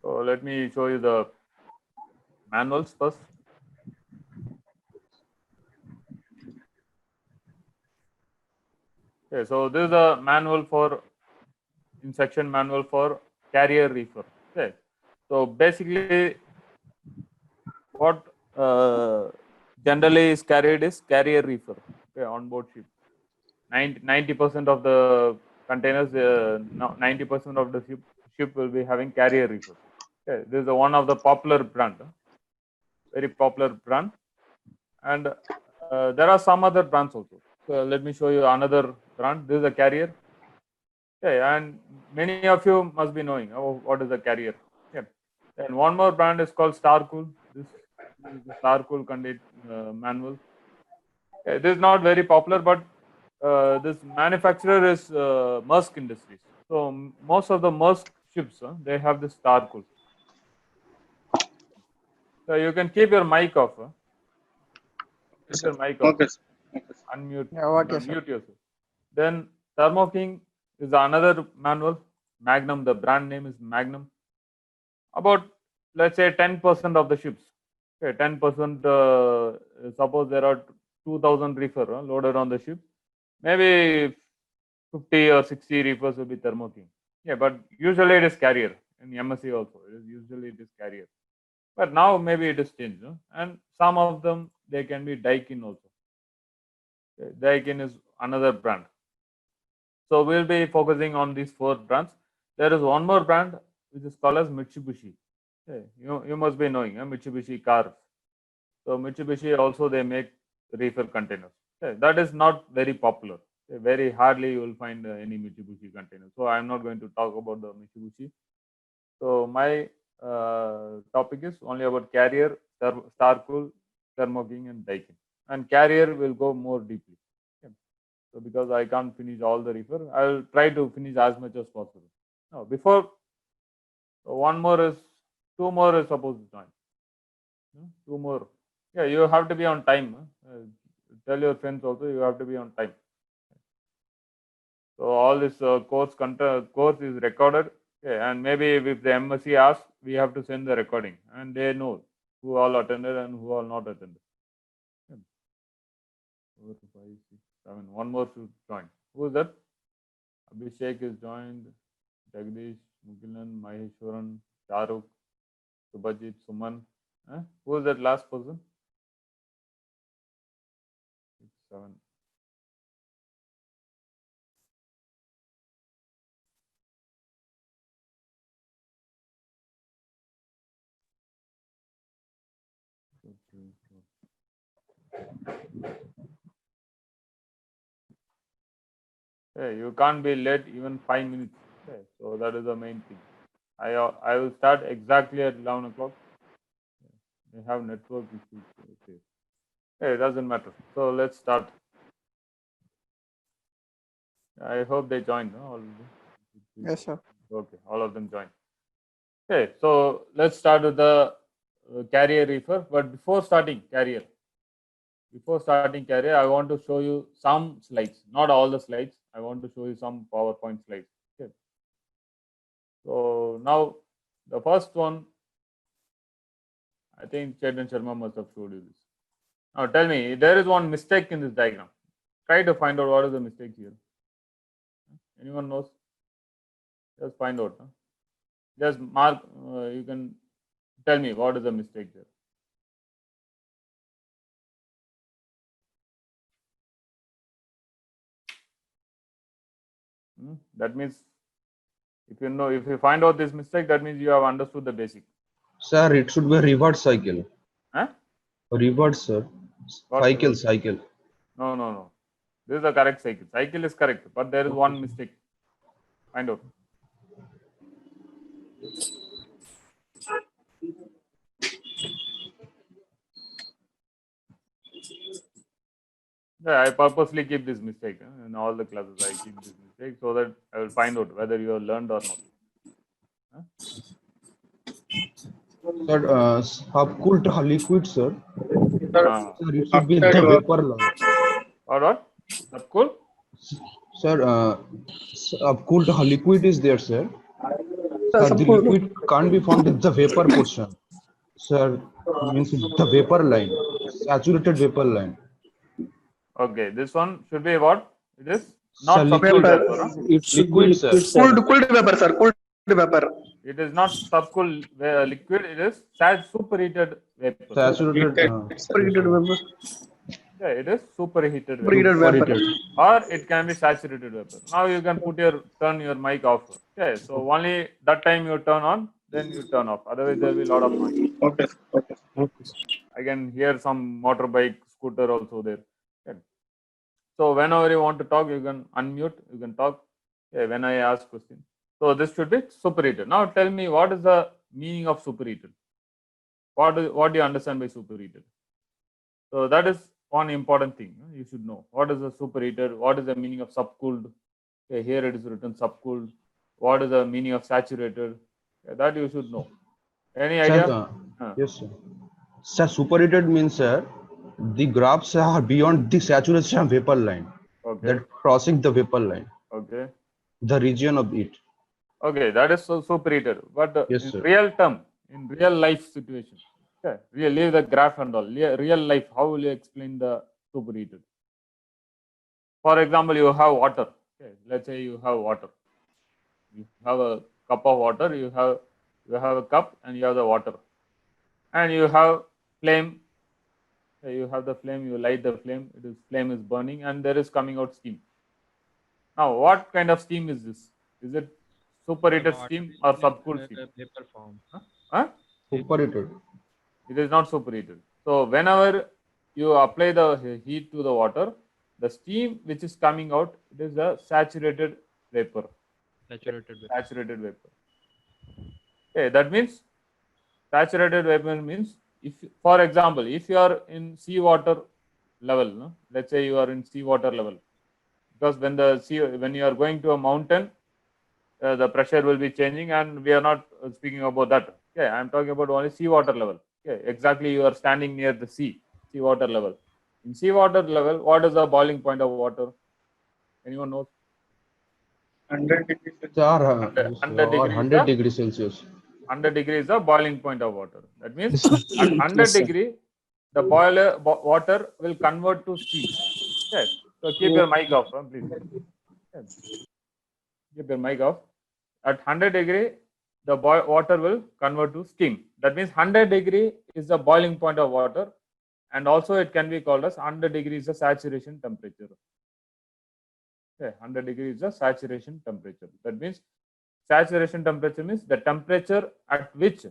So let me show you the manuals first. Okay, so this is a manual for instruction manual for carrier reefer. Okay, so basically what generally is carried is carrier reefer. Okay, on board ship. 90% of the containers, 90% of the ship will be having carrier reefer. Okay, this is one of the popular brand, very popular brand, and there are some other brands also. So let me show you another brand. This is a carrier. Okay, and many of you must be knowing what is a carrier. Okay, and one more brand is called Starcool. This is the Starcool manual. Okay, this is not very popular, but this manufacturer is Maersk Industries. So most of the Maersk ships, they have this Starcool. So you can keep your mic off. Keep your mic off. Okay. Unmute. Yeah, okay, sir. Unmute yourself. Then Thermo King is another manual. Magnum. The brand name is Magnum. About, let's say, 10% of the ships. Okay, 10%. Suppose there are 2,000 reefer loaded on the ship. Maybe 50 or 60 reefers will be Thermo King. Yeah, but usually it is carrier. In MSC also, usually it is carrier. But now maybe it is changed. And some of them, they can be Daikin also. Okay, Daikin is another brand. So we'll be focusing on these 4 brands. There is one more brand which is called as Mitsubishi. Okay, you must be knowing Mitsubishi cars. So Mitsubishi also they make reefer containers. Okay, that is not very popular. Okay, very hardly you will find any Mitsubishi container. So I'm not going to talk about the Mitsubishi. So my topic is only about carrier, Starcool, Thermo King, and Daikin. And carrier will go more deeply. Okay. So because I can't finish all the reefer, I will try to finish as much as possible. Now, before two more is supposed to join. 2 more. Yeah, you have to be on time. Tell your friends also you have to be on time. So all this course is recorded. Okay, and maybe if the MSc asks, we have to send the recording, and they know who all attended and who all not attended. Okay. 4, 5, 6, 7. One more should join. Who is that? Abhishek is joined. Jagdish, Mugilan, Maheshwaran, Charuk, Subhajit, Suman. Who is that last person? 6, 7. Hey, you can't be late even 5 minutes. Okay, so that is the main thing. I will start exactly at 11 o'clock. They have network issues. Okay. Hey, it doesn't matter. So let's start. I hope they joined. No? All of them. Yes, sir. Okay, all of them joined. Okay, so let's start with the carrier reefer. But before starting carrier, I want to show you some slides. Not all the slides. I want to show you some PowerPoint slides. Okay. So now the first one, I think Chetan Sharma must have showed you this. Now tell me, there is one mistake in this diagram. Try to find out what is the mistake here. Anyone knows? Just find out. Just mark. You can tell me what is the mistake there. That means if you find out this mistake, that means you have understood the basic. Sir, it should be a reverse cycle. Huh? Reverse, sir. Cycle. No. This is the correct cycle. Cycle is correct, but there is one mistake. Find out. Yeah, I purposely keep this mistake in all the classes. I keep this mistake so that I will find out whether you have learned or not. Sir, half-cooled liquid, sir. Sir, Sir, it should be the vapor law. What? Cool? Sir, half-cooled liquid is there, sir. The liquid can't be found in the vapor portion. Sir, means the vapor line, saturated vapor line. Okay, this one should be what? It is Sir, not subcooled Vapor. liquid, vapor. Huh? It should be liquid, sir. liquid, sir. Cooled vapor, sir. Cooled vapor. It is not subcooled liquid. It is superheated vapor. Saturated. Superheated vapor. Yeah, it is superheated vapor. Superheated vapor. Superheated. Or it can be saturated vapor. Now you can turn your mic off. Okay, so only that time you turn on, then you turn off. Otherwise, there will be a lot of noise. Okay. Okay. I can hear some motorbike, scooter also there. Okay. So whenever you want to talk, you can unmute. You can talk. Okay, when I ask question. So this should be superheated. Now tell me, what is the meaning of superheated? What do you understand by superheated? So that is one important thing you should know. What is a superheated? What is the meaning of subcooled? Okay, here it is written subcooled. What is the meaning of saturated? Okay, that you should know. Any idea? Sir, yes, sir. Sir, superheated means, sir, the graphs are beyond the saturation vapor line. Okay. That crossing the vapor line. Okay. The region of it. Okay, that is so superheated. But Yes, in sir. real term, in real life situation, okay, leave the graph and all. Real life, how will you explain the superheated? For example, you have water. Okay, let's say you have water. You have a cup of water. You have a cup and you have the water, and you have flame. Okay, you have the flame. You light the flame. Flame is burning, and there is coming out steam. Now, what kind of steam is this? Is it superheated steam or subcooled steam? Vapor form. Huh? Superheated. It is not superheated. So whenever you apply the heat to the water, the steam which is coming out, it is a saturated vapor. Saturated vapor. Saturated vapor. Okay, that means saturated vapor means, if, for example, if you are in seawater level, no? Let's say you are in seawater level, because when you are going to a mountain, the pressure will be changing, and we are not speaking about that. Okay, I am talking about only seawater level. Okay, exactly, you are standing near the seawater level. In seawater level, what is the boiling point of water? Anyone knows? 100 degrees. Sir, 100 or degrees. 100 degrees Celsius. 100 degrees is the boiling point of water. That means Yes, sir. at 100 degree, the water will convert to steam. Okay, so keep your mic off, please. Okay. Keep your mic off. At 100 degree, the water will convert to steam. That means 100 degree is the boiling point of water, and also it can be called as 100 degree is the saturation temperature. Okay, 100 degree is the saturation temperature. That means saturation temperature means the temperature at which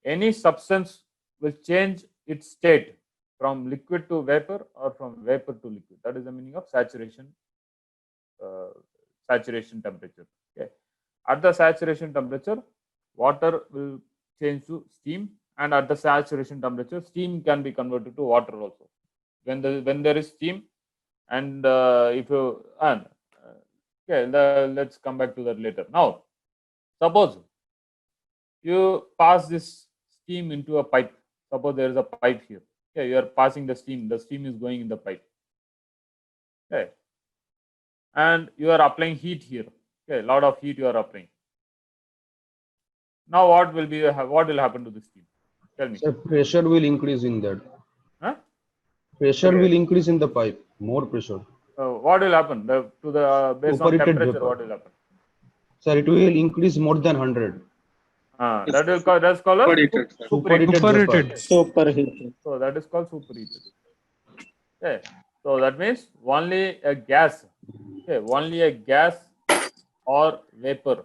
any substance will change its state from liquid to vapor or from vapor to liquid. That is the meaning of saturation temperature. Okay. At the saturation temperature, water will change to steam, and at the saturation temperature, steam can be converted to water also. When there is steam, and if you okay, let's come back to that later. Now, suppose you pass this steam into a pipe. Suppose there is a pipe here. Okay, you are passing the steam. The steam is going in the pipe. Okay, and you are applying heat here. Okay, a lot of heat you are applying. Now, what will happen to the steam? Tell me. Sir, pressure will increase in that. Huh? Pressure Okay. will increase in the pipe. More pressure. What will happen? Based on Superheated temperature, vapor. what will happen? Sir, it will increase more than 100. That's called as Superheated. superheated. Superheated. Superheated. So that is called superheated. Okay. So that means only a gas. Okay, only a gas or vapor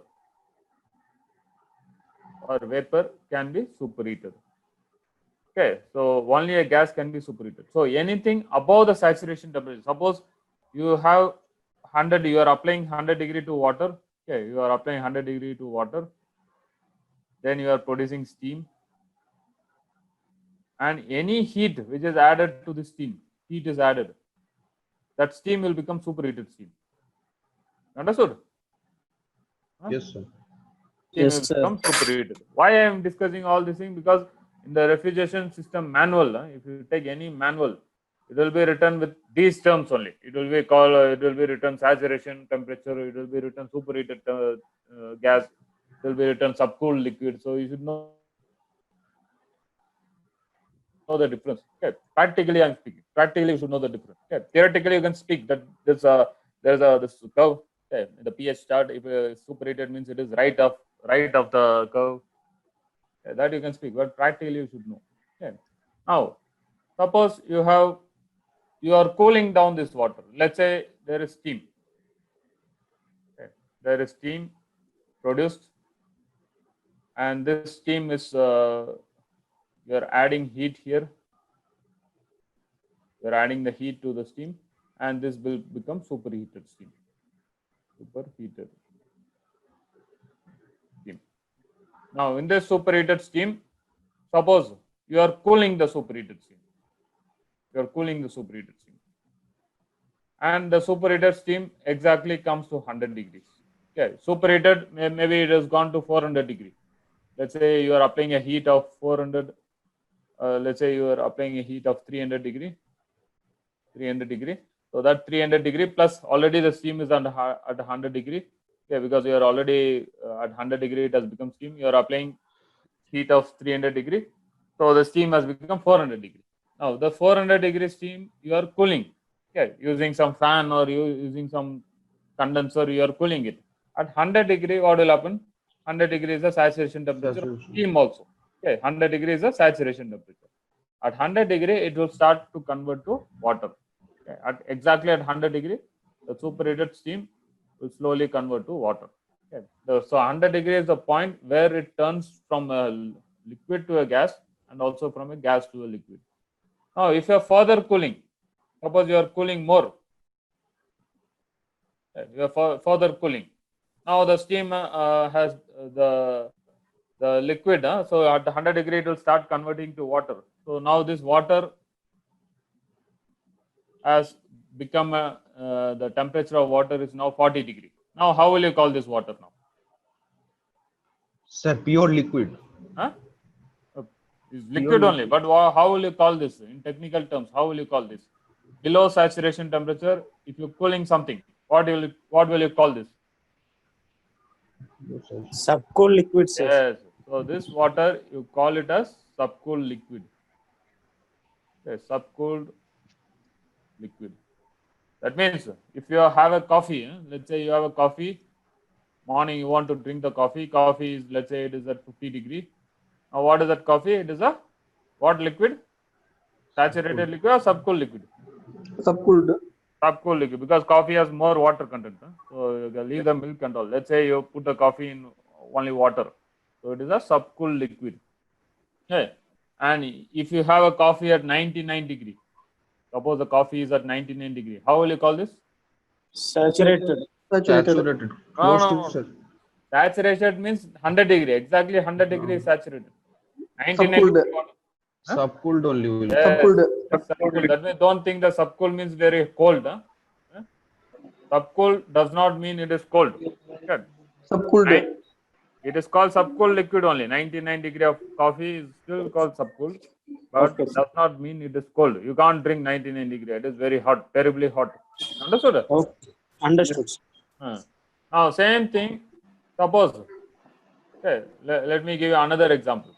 can be superheated. Okay, so only a gas can be superheated. So anything above the saturation temperature, suppose you have 100, you are applying 100 degree to water. Okay, you are applying 100 degree to water. Then you are producing steam. And any heat which is added to the steam, heat is added, that steam will become superheated steam. Understood? Huh? Yes, sir. Steam Yes, will sir. become superheated. Why I am discussing all this thing? Because in the refrigeration system manual, if you take any manual, it will be written with these terms only. It will be written saturation temperature. It will be written superheated gas. will be written subcooled liquid. So you should know the difference. Okay, practically I'm speaking. Practically you should know the difference. Okay, theoretically you can speak that there's a this curve. Okay, in the pH chart, if superheated means it is right of the curve. Okay, that you can speak, but practically you should know. Okay, now suppose you are cooling down this water. Let's say there is steam. Okay, there is steam produced, and this steam is you are adding heat here. You're adding the heat to the steam, and this will become superheated steam. Superheated steam. Now, in this superheated steam, suppose you are cooling the superheated steam. You are cooling the superheated steam, and the superheated steam exactly comes to 100 degrees. Okay, superheated, maybe it has gone to 400 degrees. Let's say you are applying a heat of 400. Let's say you are applying a heat of 300 degree. 300 degree. So that 300 degree plus already the steam is at 100 degree. Okay, because you are already at 100 degree, it has become steam. You are applying heat of 300 degree. So the steam has become 400 degree. Now the 400 degree steam you are cooling. Okay, using some fan or using some condenser, you are cooling it. At 100 degree, what will happen? 100 degree is the saturation temperature of Saturation. steam also. Okay, 100 degree is the saturation temperature. At 100 degree, it will start to convert to water. Okay. Exactly at 100 degree, the superheated steam will slowly convert to water. Okay. So 100 degree is the point where it turns from a liquid to a gas and also from a gas to a liquid. Now, if you are further cooling, suppose you are cooling more, you are further cooling. Now the steam has the liquid, so at 100 degree it will start converting to water. So now this water has become the temperature of water is now 40 degree. Now how will you call this water now? Sir, pure liquid. Huh? It's liquid only, but how will you call this in technical terms? How will you call this? Below saturation temperature, if you're cooling something, what will you call this? Subcooled liquid, sir. Yes. So this water you call it as subcooled liquid. Okay, subcooled liquid. That means if you have a coffee, let's say you have a coffee, morning you want to drink the coffee. Coffee is, let's say it is at 50 degree. Now what is that coffee? It is a what liquid? Saturated liquid or subcooled liquid? Subcooled. Subcooled liquid, because coffee has more water content. So you leave the milk and all. Let's say you put the coffee in only water. So it is a subcooled liquid. Okay. And if you have a coffee at 99 degree, suppose the coffee is at 99 degree, how will you call this? Saturated. Saturated. No, Close no, to no. sir. Saturated means 100 degree. Exactly 100 degree is saturated. 99 Subcooled. degree. Huh? Subcooled only will. Yes, Subcooled. yes, subcooled. That means don't think the subcooled means very cold. Huh? Subcooled does not mean it is cold. Okay. Subcooled. It is called subcooled liquid only. 99 degree of coffee is still called subcooled, but Okay, sir. does not mean it is cold. You can't drink 99 degree. It is very hot, terribly hot. Understood? Okay. Understood, sir. Now, same thing. Suppose, okay, let me give you another example.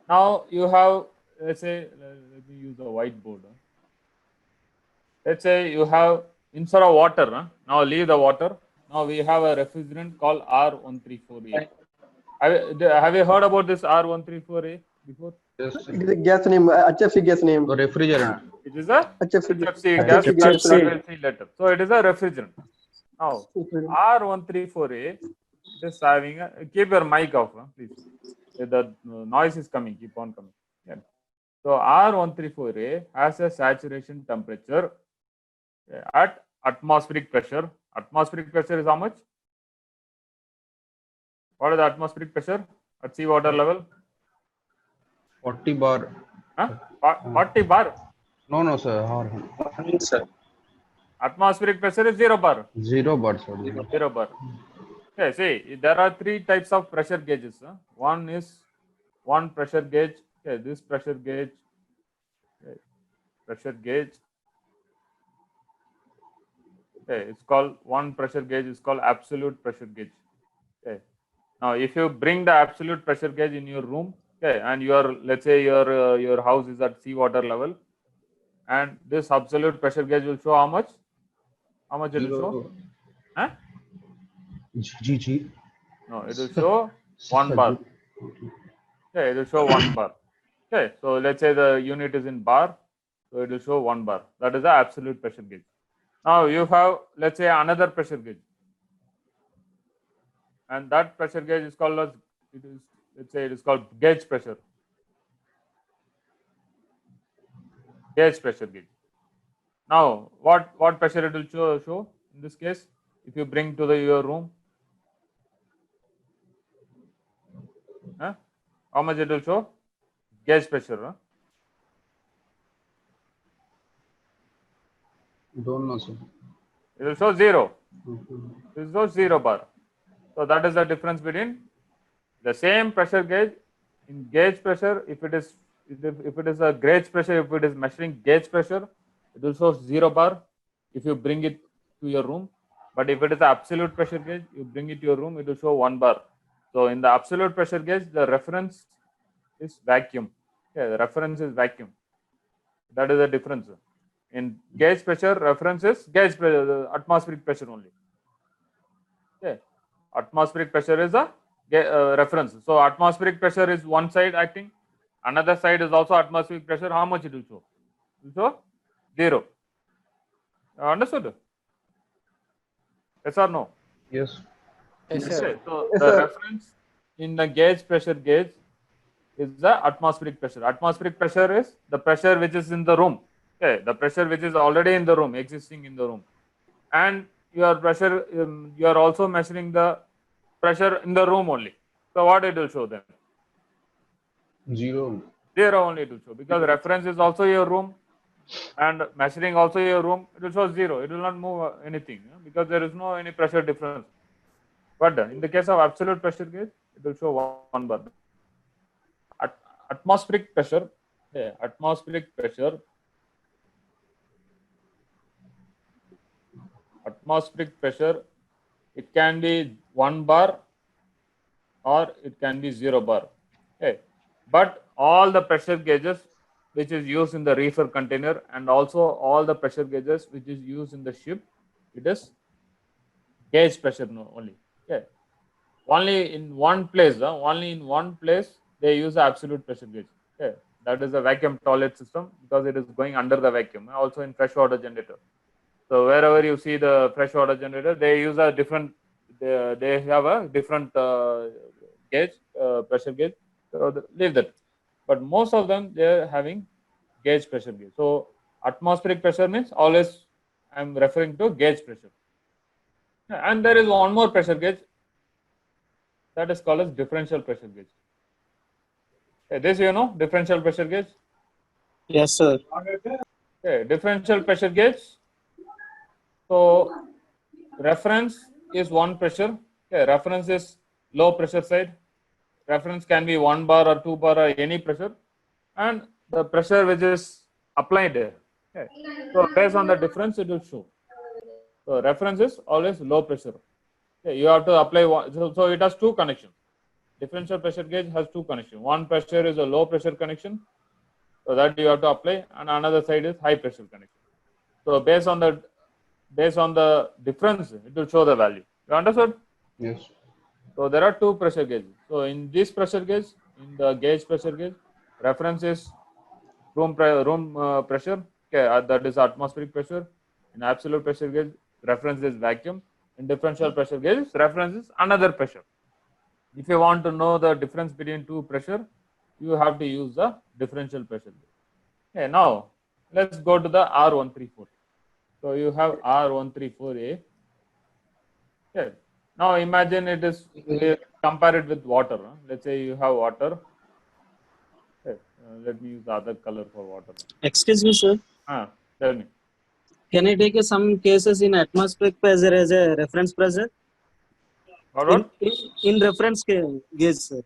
Now you have, let's say, let me use the whiteboard. Let's say you have, instead of water, now leave the water. Now we have a refrigerant called R134A. Have you heard about this R134A before? Yes, sir. It is a gas name. HFC gas name. The refrigerant. It is a HFC. HFC gas. HFC gas. I will see later. So it is a refrigerant. Now R134A, it is having a, keep your mic off, please. The noise is coming, keep on coming. Yeah. So R134A has a saturation temperature at atmospheric pressure. Atmospheric pressure is how much? What is the atmospheric pressure at seawater level? 40 bar. Huh? 40 bar. No, sir. Sir. Atmospheric pressure is 0 bar. 0 bar, sir. 0 bar. Okay, see, there are three types of pressure gauges. One is one pressure gauge. Okay, this pressure gauge. Okay, pressure gauge. Okay, it's called one pressure gauge is called absolute pressure gauge. Okay, Now, if you bring the absolute pressure gauge in your room, okay, and let's say your house is at seawater level, and this absolute pressure gauge will show how much? How much it will show? Zero. Huh? GG. No, it will show one Sir, bar. Okay, it will show one bar. Okay, so let's say the unit is in bar, so it will show one bar. That is the absolute pressure gauge. Now you have, let's say, another pressure gauge, and that pressure gauge is called as let's say it is called gauge pressure. Gauge pressure gauge. Now, what pressure it will show in this case? If you bring to your room, huh? How much it will show? Gauge pressure. Huh? don't know, sir. It will show 0. It will show 0 bar. So that is the difference between the same pressure gauge. In gauge pressure, if it is a gauge pressure, if it is measuring gauge pressure, it will show 0 bar if you bring it to your room. But if it is absolute pressure gauge, you bring it to your room, it will show 1 bar. So in the absolute pressure gauge, the reference is vacuum. Okay, the reference is vacuum. That is the difference. In gauge pressure, reference is gauge pressure, the atmospheric pressure only. Okay, atmospheric pressure is a reference. So atmospheric pressure is one side acting, another side is also atmospheric pressure. How much it will show? It will show 0. Understood? Yes or no? Yes. Yes, sir. Okay, so Yes, the sir. reference in the gauge pressure gauge is the atmospheric pressure. Atmospheric pressure is the pressure which is in the room. Okay, the pressure which is already in the room, existing in the room, and your pressure, you are also measuring the pressure in the room only. So what it will show then? 0. 0 only it will show, because reference is also your room and measuring also your room. It will show 0. It will not move anything, because there is no any pressure difference. But in the case of absolute pressure gauge, it will show 1 bar. Atmospheric pressure, atmospheric pressure it can be 1 bar or it can be 0 bar. Okay, but all the pressure gauges which is used in the reefer container, and also all the pressure gauges which is used in the ship, it is gauge pressure only. Okay, only in one place they use the absolute pressure gauge. Okay, that is a vacuum toilet system, because it is going under the vacuum. Also in freshwater generator. So wherever you see the freshwater generator, they use a different. They have a different gauge, pressure gauge. So leave that. But most of them they are having gauge pressure gauge. So atmospheric pressure means always I am referring to gauge pressure. And there is one more pressure gauge, that is called as differential pressure gauge. This you know, differential pressure gauge. Yes, sir. Okay, differential pressure gauge. So reference is one pressure. Okay, reference is low pressure side. Reference can be 1 bar or 2 bar or any pressure, and the pressure which is applied. Okay. So based on the difference, it will show. So reference is always low pressure. Okay, you have to apply one. So it has two connections. Differential pressure gauge has two connections. One pressure is a low pressure connection, so that you have to apply, and another side is high pressure connection. So based on the difference, it will show the value. You understood? Yes. So there are two pressure gauges. So in this pressure gauge, in the gauge pressure gauge, reference is room pressure. Okay, that is atmospheric pressure. In absolute pressure gauge, reference is vacuum. In differential pressure gauge, reference is another pressure. If you want to know the difference between two pressure, you have to use the differential pressure gauge. Okay, now let's go to the R134. So you have R134A. Okay. Now imagine it is, compare it with water. Let's say you have water. Okay. Let me use the other color for water. Excuse me, sir. Tell me. Can I take some cases in atmospheric pressure as a reference pressure? What? In reference gauge, sir.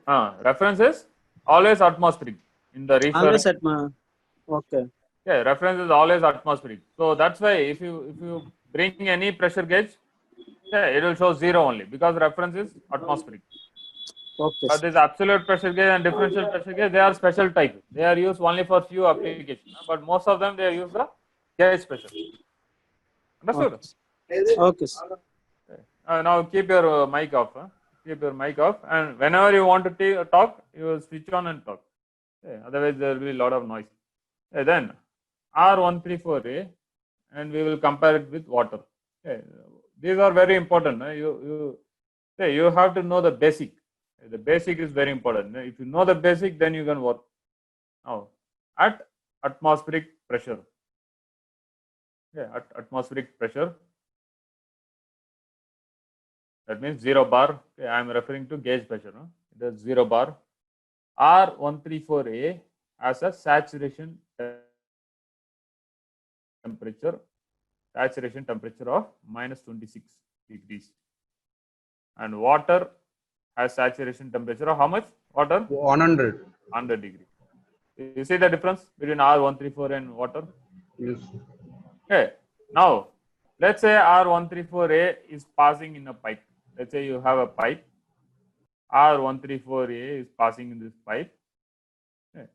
Reference is always atmospheric in the reefer. Always okay. Yeah, reference is always atmospheric. So that's why if you bring any pressure gauge, Yeah, it will show 0 only because reference is atmospheric. Okay, But sir. this absolute pressure gauge and differential pressure gauge, they are special type. They are used only for few applications, but most of them they use the gauge pressure. Understood? Okay. Okay, sir. Okay. Now keep your mic off. Keep your mic off, and whenever you want to talk, you will switch on and talk. Okay. Otherwise, there will be a lot of noise. Okay. Then R134A, and we will compare it with water. Okay. These are very important. You have to know the basic. The basic is very important. If you know the basic, then you can work. Now, at atmospheric pressure. Yeah, at atmospheric pressure. That means 0 bar. Okay, I am referring to gauge pressure. No? It is 0 bar. R134A has a saturation temperature of minus 26 degrees. And water has saturation temperature of how much? Water? 100. 100 degree. You see the difference between R134 and water? Yes. Okay. Now, let's say R134A is passing in a pipe. Let's say you have a pipe. R134A is passing in this pipe. Okay.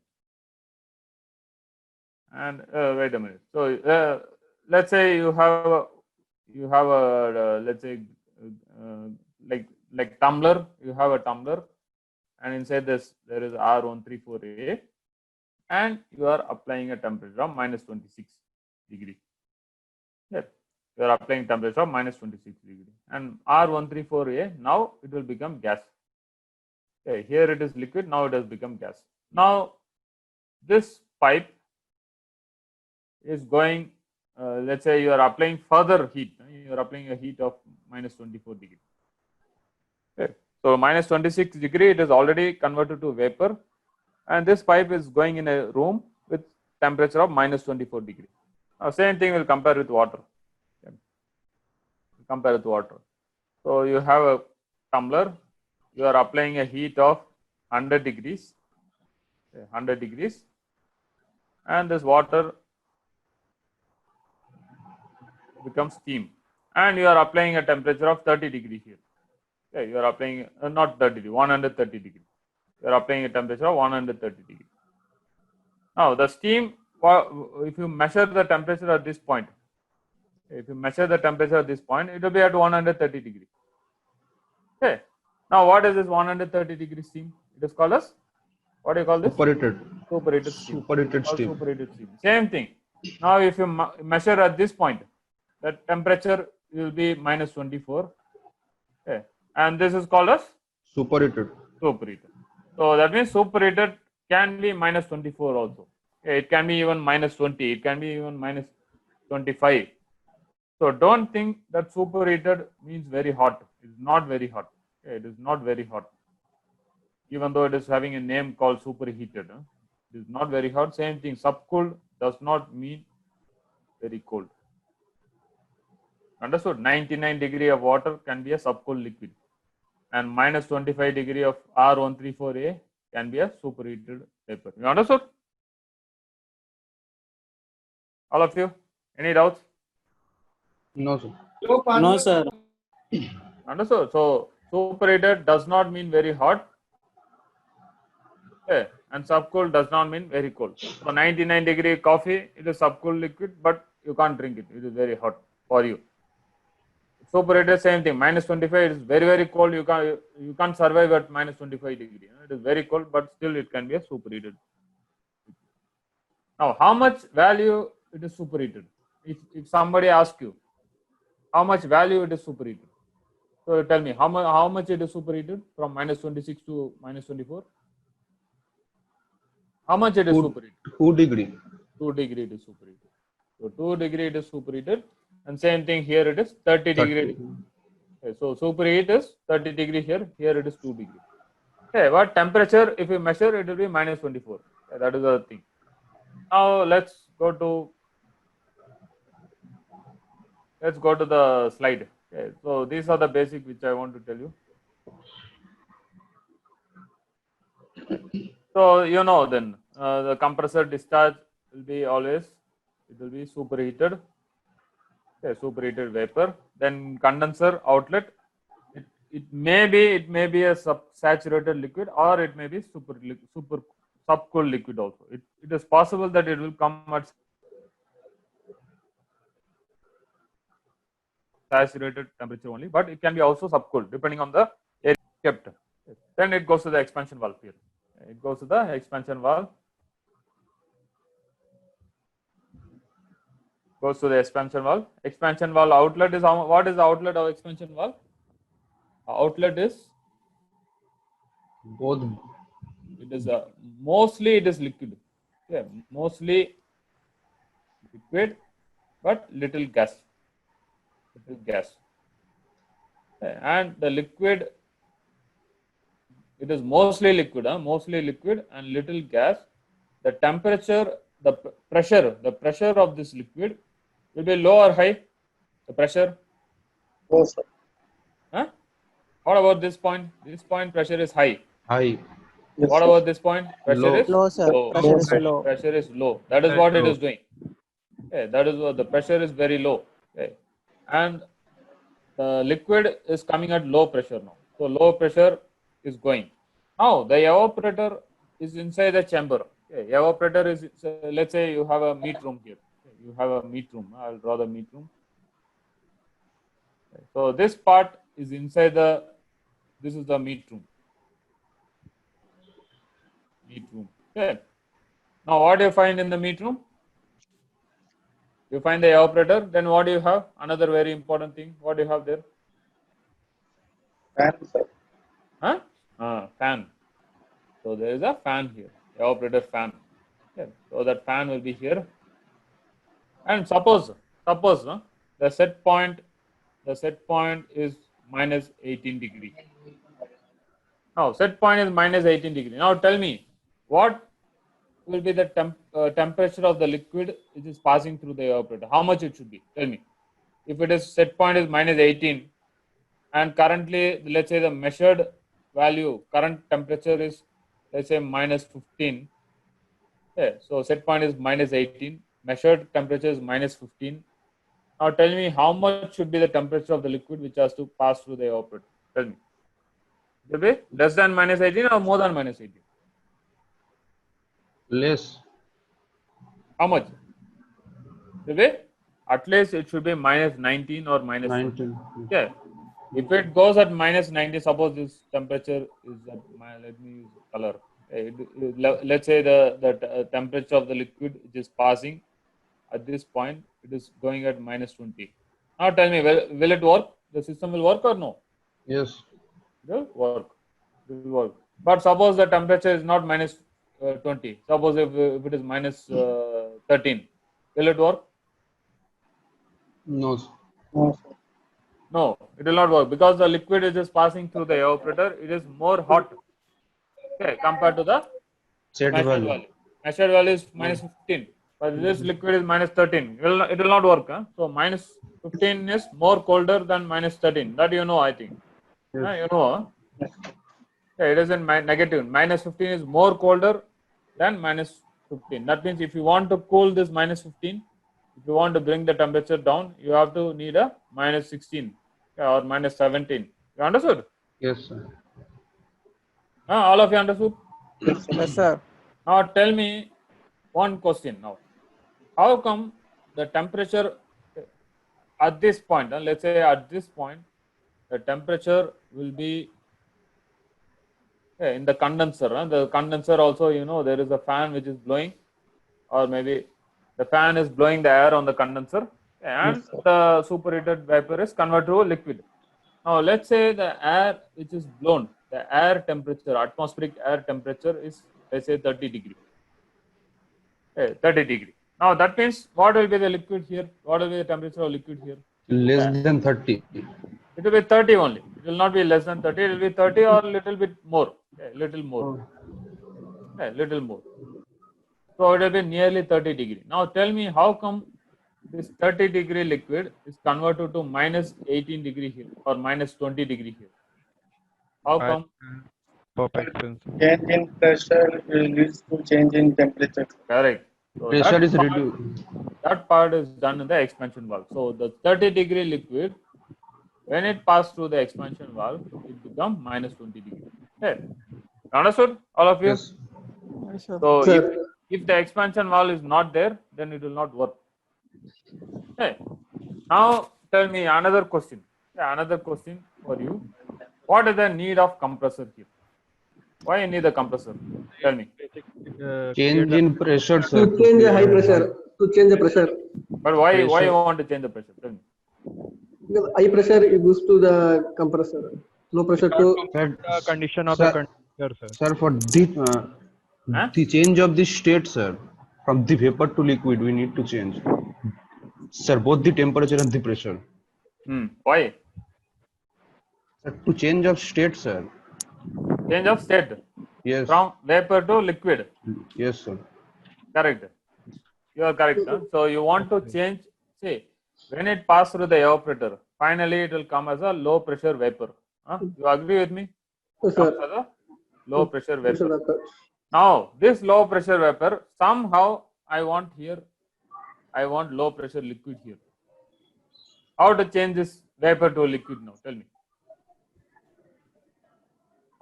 And wait a minute. So let's say you have a let's say like tumbler. You have a tumbler, and inside this there is R134A, and you are applying a temperature of minus 26 degree. Yeah, you are applying temperature of minus 26 degree, and R134A now it will become gas. Okay, here it is liquid. Now it has become gas. Now this pipe is going. Let's say you are applying further heat. You are applying a heat of minus 24 degree. Okay. So minus 26 degree, it is already converted to vapor, and this pipe is going in a room with temperature of minus 24 degree. Now same thing will compare with water. Okay. Compare with water. So you have a tumbler, you are applying a heat of 100 degrees, 100 degrees, and this water becomes steam, and you are applying a temperature of 30 degree here. Okay, you are applying not 30 degree, 130 degree. You are applying a temperature of 130 degree. Now the steam, if you measure the temperature at this point, it will be at 130 degree. Okay. Now what is this 130 degree steam? It is called as, what do you call this? Superheated. Superheated steam. Superheated steam. Superheated steam. Same thing. Now if you measure at this point, the temperature will be minus 24. Okay. And this is called as Superheated. superheated. So that means superheated can be minus 24 also. Okay. It can be even minus 20. It can be even minus 25. So don't think that superheated means very hot. It is not very hot. Okay. It is not very hot. Even though it is having a name called superheated. It is not very hot. Same thing. Subcooled does not mean very cold. Understood? 99 degree of water can be a subcooled liquid, and minus 25 degree of R134A can be a superheated vapor. You understood? All of you? Any doubts? No, sir. No, sir. Understood? So superheated does not mean very hot. Okay. And subcooled does not mean very cold. So 99 degree coffee, it is subcooled liquid, but you can't drink it. It is very hot for you. Superheated, same thing. Minus 25, it is very, very cold. You can't survive at minus 25 degree. It is very cold, but still it can be a superheated. Now, how much value it is superheated? If somebody asks you, how much value it is superheated? So tell me, how much it is superheated from minus 26 to minus 24? How much it is superheated? 2 degree. 2 degree it is superheated. So 2 degree it is superheated, and same thing here it is 30 degree. Okay, so superheat is 30 degree here. Here it is 2 degree. Okay, what temperature? If you measure, it will be minus 24. Okay, that is the thing. Now let's go to the slide. Okay, so these are the basic which I want to tell you. So you know then the compressor discharge will be always, it will be superheated. Okay, superheated vapor. Then condenser outlet. It may be a saturated liquid, or it may be super subcooled liquid also. It is possible that it will come at saturated temperature only, but it can be also subcooled depending on the area kept. Then it goes to the expansion valve here. It goes to the expansion valve. Goes to the expansion valve. Expansion valve outlet is what is the outlet of expansion valve? Outlet is Both. it is mostly it is liquid. Yeah, mostly liquid, but little gas. Little gas. And the liquid, it is mostly liquid, mostly liquid and little gas. The temperature, the pressure of this liquid will be low or high? The pressure? No, sir. Huh? What about this point? This point pressure is high. High. Yes, What sir. about this point? Pressure Low. is Low, sir. low. Pressure is low. Pressure is low. That is what it Low. is doing. Okay, that is what the pressure is very low. Okay. And the liquid is coming at low pressure now. So low pressure is going. Now the evaporator is inside the chamber. Okay. Evaporator is, let's say you have a meat room here. Okay. You have a meat room. I'll draw the meat room. Okay. So this part is inside the, this is the meat room. Meat room. Okay. Now what do you find in the meat room? You find the evaporator. Then what do you have? Another very important thing. What do you have there? Fan, sir. Huh? Fan. So there is a fan here, evaporator fan. Okay. So that fan will be here. And suppose the set point is minus 18 degree. Now set point is minus 18 degree. Now tell me, what will be the temperature of the liquid which is passing through the evaporator? How much it should be? Tell me. If it is set point is minus 18, and currently let's say the measured value, current temperature is, let's say, minus 15. Okay, so set point is minus 18, measured temperature is minus 15. Now tell me how much should be the temperature of the liquid which has to pass through the evaporator? Tell me. Will be less than minus 18 or more than minus 18? Less. How much? Will be at least it should be minus 19 or minus 19. Okay. If it goes at minus 90, suppose this temperature is at, let me use color. Let's say the temperature of the liquid which is passing at this point, it is going at minus 20. Now tell me, will it work? The system will work or no? Yes. It will work. It will work. But suppose the temperature is not minus 20. Suppose if it is minus 13, will it work? No. No, sir. No, it will not work because the liquid which is passing through the evaporator, it is more hot, okay, compared to the Set measured value. value. Measured value is minus 15, but this liquid is minus 13. It will not work. So minus 15 is more colder than minus 13. That you know, I think. Yes. You know, okay, it is in negative. Minus 15 is more colder than minus 15. That means if you want to cool this minus 15, if you want to bring the temperature down, you have to need a minus 16 or minus 17. You understood? Yes, sir. All of you understood? Yes, sir. Now tell me one question now. How come the temperature at this point, let's say at this point, the temperature will be in the condenser. The condenser also, you know, there is a fan which is blowing, or maybe the fan is blowing the air on the condenser, and the superheated vapor is converted to liquid. Now let's say the air which is blown, the air temperature, atmospheric air temperature is, let's say, 30 degree. 30 degree. Now that means what will be the liquid here? What will be the temperature of liquid here? Less than 30. It will be 30 only. It will not be less than 30. It will be 30 or little bit more. Little more. Little more. So it will be nearly 30 degree. Now tell me how come this 30 degree liquid is converted to minus 18 degree here or minus 20 degree here? How come? Perfection. Change in pressure leads to change in temperature. Correct. So Pressure that is part, reduced. That part is done in the expansion valve. So the 30-degree liquid, when it passes through the expansion valve, it becomes minus 20 degree. Okay. Understood, all of you? Yes. So Sir. if the expansion valve is not there, then it will not work. Okay. Now tell me another question. Okay, another question for you. What is the need of compressor here? Why you need a compressor? Tell me. Change in pressure, sir. To change the high pressure, to change the pressure. But why you Pressure. want to change the pressure? Tell me. Because high pressure it goes to the compressor. Low pressure to Sir, Condition of the sir, condenser, sir. sir, for Huh? the change of the state, sir, from the vapor to liquid, we need to change. Sir, both the temperature and the pressure. Why? Sir, to change of state, sir. Change of state Yes. from vapor to liquid. Yes, sir. Correct. You are correct. Huh? So you want to change. See, when it passes through the evaporator, finally it will come as a low pressure vapor. Huh? You agree with me? yes, Comes sir. as a low pressure Pressure vapor. vapor. Now this low pressure vapor, somehow I want low pressure liquid here. How to change this vapor to a liquid now? Tell me.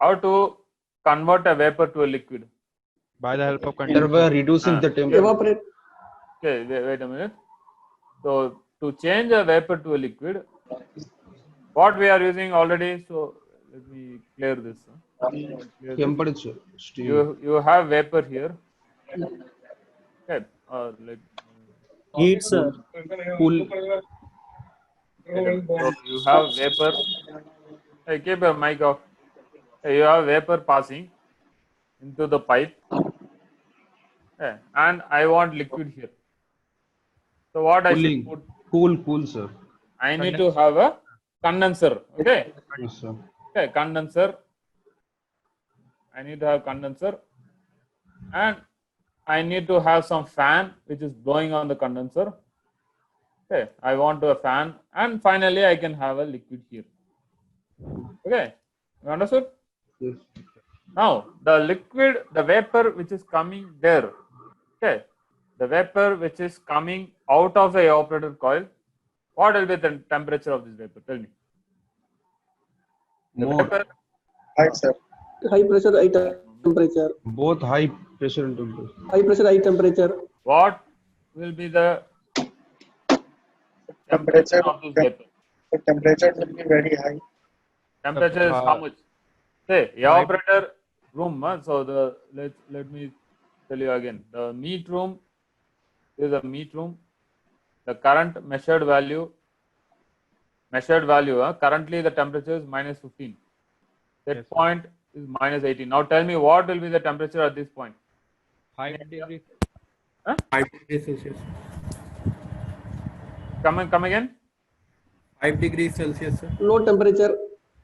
How to convert a vapor to a liquid? By the help of Sir, condenser. by reducing the temperature. Evaporate. Okay, wait a minute. So to change a vapor to a liquid, what we are using already. So let me clear this. Clear this. Temperature. Steam. You have vapor here. Okay, like Heat, sir. Cool. so you have vapor. Hey, keep your mic off. Hey, you have vapor passing into the pipe. Okay, and I want liquid here. So what I should put? Cool, sir. I need to have a condenser. Okay. Yes, sir. Okay, condenser. I need to have condenser, and I need to have some fan which is blowing on the condenser. Okay, I want a fan, and finally I can have a liquid here. Okay, you understood? Yes. Now the liquid, the vapor which is coming there. Okay, the vapor which is coming out of the evaporator coil. What will be the temperature of this vapor? Tell me. The More. vapor, High, sir. High pressure, high temperature. Both high pressure and temperature. High pressure, high temperature. what will be the Temperature, of this vapor? the temperature will be very high. Temperature is how much? Say evaporator room. So the let me tell you again. The meat room is a meat room. The current measured value. Currently the temperature is minus 15. That point is minus 18. Now tell me what will be the temperature at this point? 5 degrees. Huh? 5 degrees Celsius. Come again. 5 degrees Celsius, sir. Low temperature.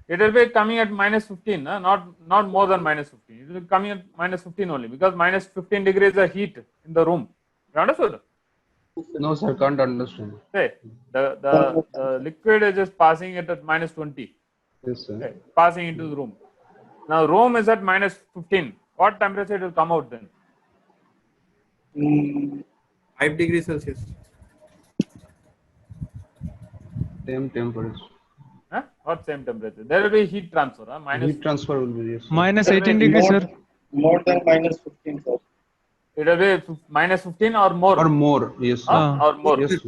It will be coming at minus 15, not more than minus 15. It will be coming at minus 15 only because minus 15 degrees is the heat in the room. You understood? No, sir, can't understand. Say the liquid is just passing it at minus 20. Yes, sir. Okay, passing into the room. Now room is at minus 15. What temperature it will come out then? 5 degrees Celsius. Same temperature. Huh? What same temperature? There will be heat transfer. Minus Heat transfer will be, yes, sir. Minus There will 18 be degrees, More, sir. more than minus 15, sir. It will be minus 15 or more. Or more, yes, sir. Or more. Yes, sir.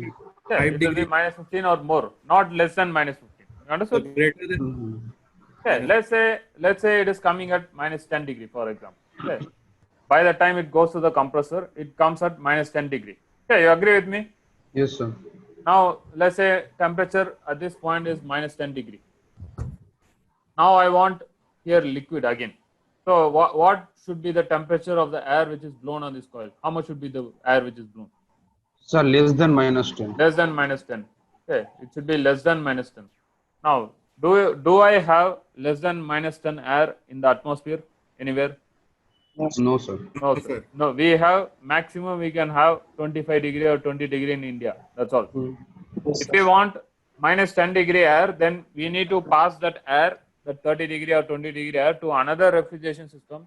Yeah, 5 it will be degrees. minus 15 or more, not less than minus 15. You understood? Greater than Mhm. Okay, let's say it is coming at minus 10 degree, for example. Okay. By the time it goes to the compressor, it comes at minus 10 degree. Okay, you agree with me? Yes, sir. Now let's say temperature at this point is minus 10 degree. Now I want here liquid again. So what should be the temperature of the air which is blown on this coil? How much should be the air which is blown? Sir, less than minus 10. Less than minus 10. Okay, it should be less than minus 10. Now, do I have less than minus 10 air in the atmosphere anywhere? No, sir. No, sir. No, we have maximum we can have 25 degree or 20 degree in India. That's all. Yes, If sir. we want minus 10 degree air, then we need to pass that air, that 30 degree or 20 degree air to another refrigeration system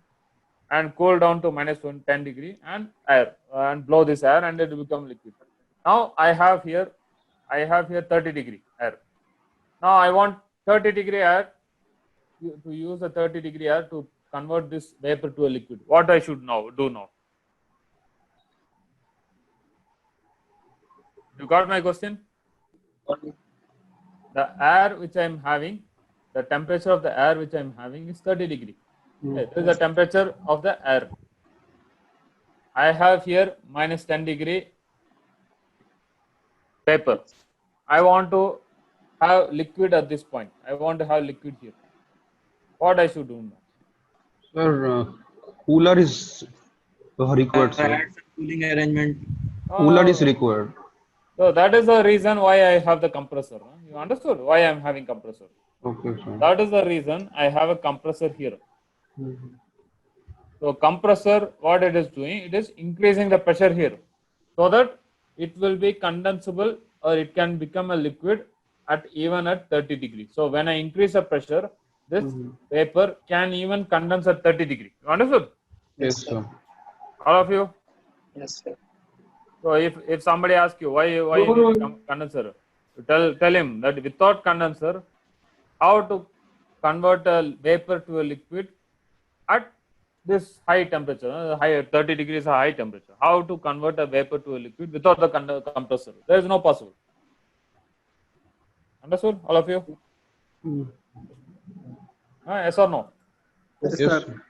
and cool down to minus 10 degree and air and blow this air and it will become liquid. Now I have here 30 degree air. Now I want 30 degree air to use a 30 degree air to convert this vapor to a liquid. What I should now do now? You got my question? The air which I am having, the temperature of the air which I am having is 30 degree. Okay, this is the temperature of the air. I have here minus 10 degree vapor. I want to have liquid at this point. I want to have liquid here. What I should do now? Sir, cooler is required, sir. Add some cooling arrangement. Cooler is required. So that is the reason why I have the compressor. You understood why I am having compressor? Okay, sir. That is the reason I have a compressor here. So compressor, what it is doing, it is increasing the pressure here, so that it will be condensable or it can become a liquid at even at 30 degrees. So when I increase the pressure, this vapor can even condense at 30 degrees. You understood? Yes, sir. All of you? Yes, sir. So if somebody asks you why you need condenser, you tell him that without condenser, how to convert a vapor to a liquid at this high temperature, high 30 degrees high temperature. How to convert a vapor to a liquid without the compressor? There is no possible. Understood, all of you? Yes or no? Yes, Yes, sir. sir.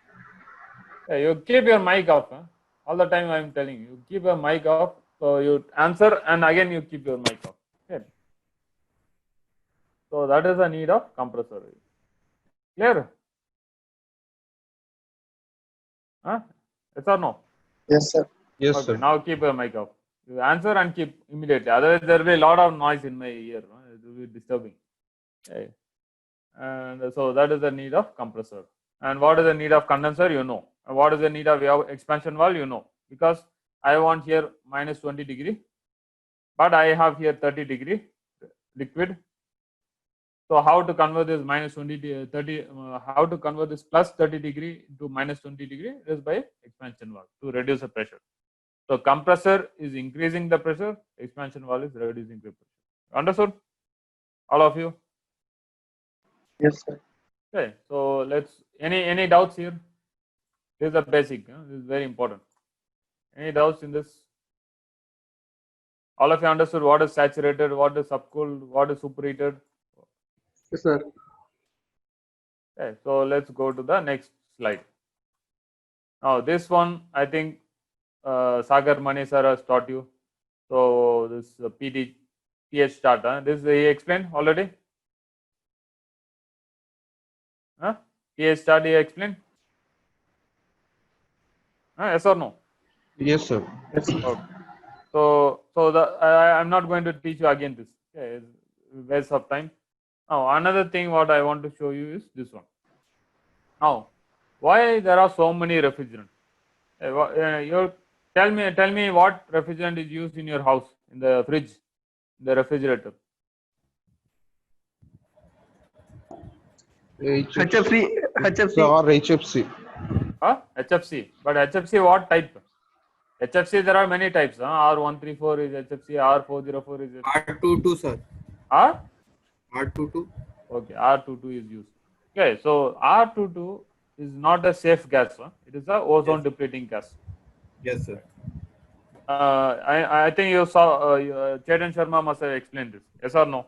Yeah, you keep your mic off. All the time I am telling you, keep your mic off. So you answer and again you keep your mic off. Okay. So that is the need of compressor. Clear? Yes or no? Yes, sir. Yes, Okay, sir. now keep your mic off. You answer and keep immediately. Otherwise, there will be a lot of noise in my ear. It will be disturbing. Okay. And so that is the need of compressor. And what is the need of condenser? You know. And what is the need of expansion valve? You know. Because I want here minus 20 degree, but I have here 30 degree liquid. So how to convert this minus 20 30? How to convert this plus 30 degree to minus 20 degree? It is by expansion valve to reduce the pressure. So compressor is increasing the pressure, expansion valve is reducing the pressure. Understood? All of you? Yes, sir. Okay. So let's any doubts here? This is the basic. This is very important. Any doubts in this? All of you understood what is saturated, what is subcooled, what is superheated? Yes, sir. Okay. So let's go to the next slide. Now this one I think Sagar Mani sir has taught you. So this pH chart. This he explained already. pH chart he explained. Yes or no? Yes, sir. Okay. So I'm not going to teach you again this. Okay, it's waste of time. Now another thing what I want to show you is this one. Now, why there are so many refrigerants? You tell me what refrigerant is used in your house, in the fridge, the refrigerator. HFC. Or HFC. HFC. But HFC what type? HFC there are many types. R134 is HFC, R404 is HFC. R22, sir. R? R22. Okay, R22 is used. Okay, so R22 is not a safe gas. It is a ozone depleting gas. Yes, sir. I think you saw Chetan Sharma must have explained this. Yes or no?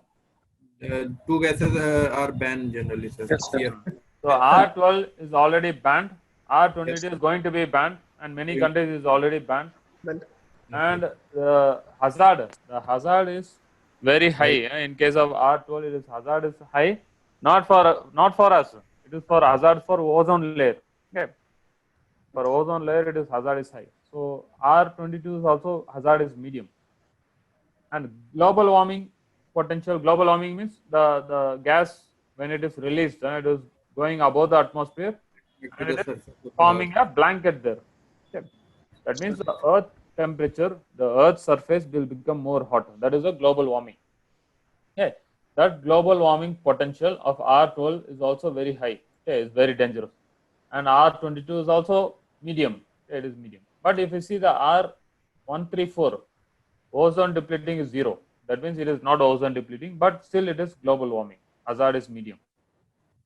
Two gases are banned generally, sir. Yes, sir. Here. So R12 is already banned. R22 Yes. is going to be banned, and many countries is already banned. But And the hazard is very high. In case of R12, it is hazard is high, not for us. It is for hazard for ozone layer. Okay, for ozone layer, it is hazard is high. So R22 is also hazard is medium. And global warming potential. Global warming means the gas when it is released, it is going above the atmosphere and it is forming a blanket there. Okay. That means the earth temperature, the earth's surface will become more hot. That is a global warming. Okay. That global warming potential of R12 is also very high. Okay. It's very dangerous. And R22 is also medium. Okay. It is medium. But if you see the R134, ozone depleting is 0. That means it is not ozone depleting, but still it is global warming. Hazard is medium.